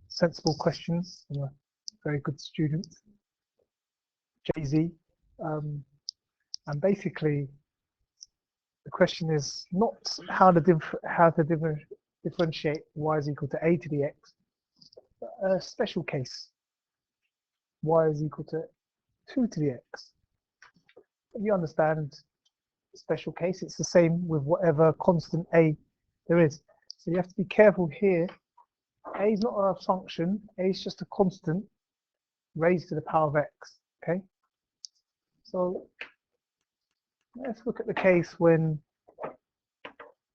sensible questions from a very good student, Jay-Z. And basically, the question is not how to differentiate y is equal to a to the x, but a special case. Y is equal to 2 to the x. If you understand the special case, it's the same with whatever constant a there is. So you have to be careful here. A is not a function, a is just a constant raised to the power of x. Okay? So let's look at the case when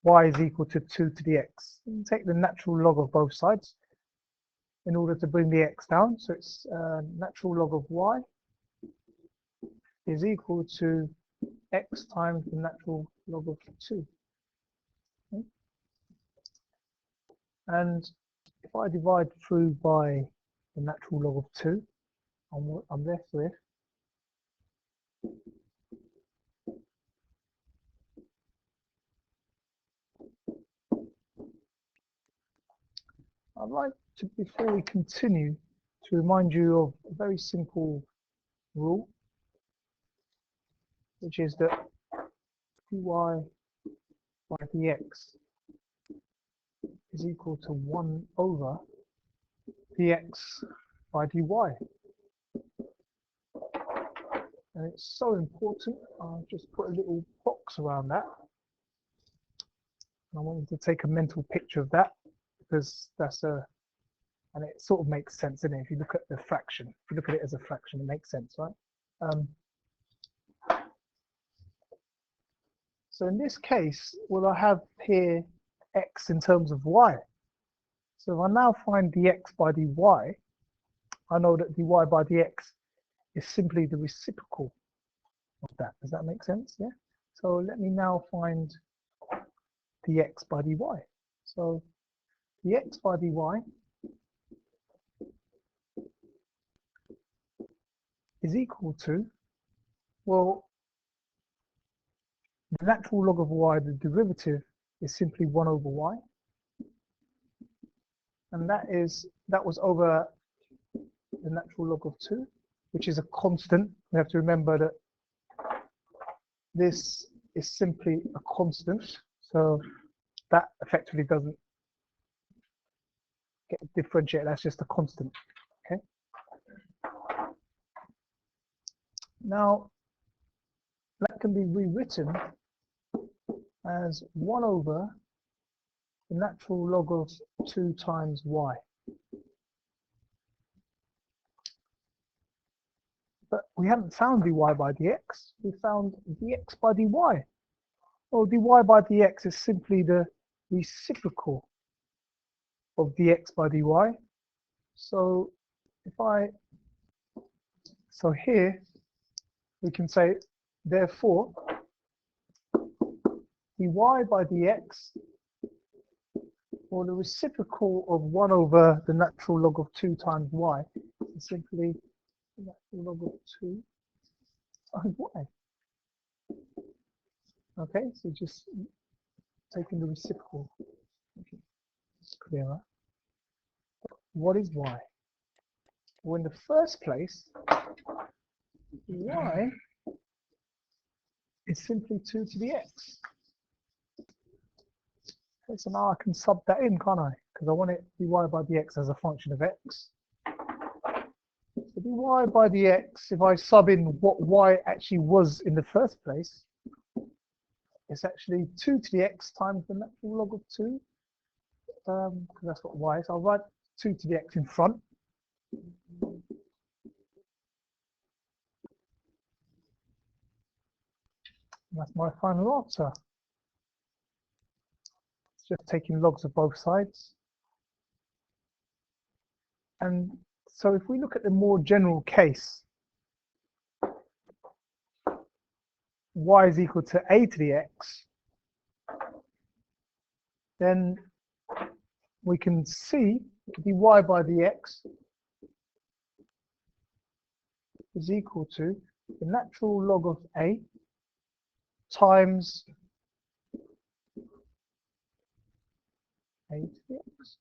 y is equal to 2 to the x. You take the natural log of both sides in order to bring the x down. So it's natural log of y is equal to x times the natural log of 2. Okay? And if I divide through by the natural log of 2, I'm left with I'd like to, before we continue, to remind you of a very simple rule, which is that dy by dx is equal to 1 over dx by dy. And it's so important, I'll just put a little box around that. And I want you to take a mental picture of that, because that's and it sort of makes sense, doesn't it? If you look at the fraction, if you look at it as a fraction, it makes sense, right? So in this case, what I have here x in terms of y. So if I now find dx by dy, I know that dy by dx is simply the reciprocal of that. Does that make sense? Yeah. So let me now find dx by dy. So dx by dy is equal to, well, the natural log of y, the derivative, is simply 1 over y. And that was over the natural log of 2, which is a constant. We have to remember that this is simply a constant. So that effectively doesn't get differentiated. That's just a constant. Okay. Now, that can be rewritten as 1 over the natural log of 2 times y. But we haven't found dy by dx. We found dx by dy. Well, dy by dx is simply the reciprocal of dx by dy. So so here we can say, therefore, dy by dx, or the reciprocal of 1 over the natural log of 2 times y, is simply the natural log of 2 times y. Okay, so just taking the reciprocal. Okay, it's clearer. What is y? Well, in the first place, y is simply 2 to the x. Okay, so now I can sub that in, can't I? Because I want it dy by dx as a function of x. So dy by dx, if I sub in what y actually was in the first place, it's actually 2 to the x times the natural log of 2, because that's what y is. I'll write 2 to the x in front. That's my final answer. It's just taking logs of both sides. And so if we look at the more general case, y is equal to a to the x, then we can see dy by dx is equal to the natural log of a times a to the x.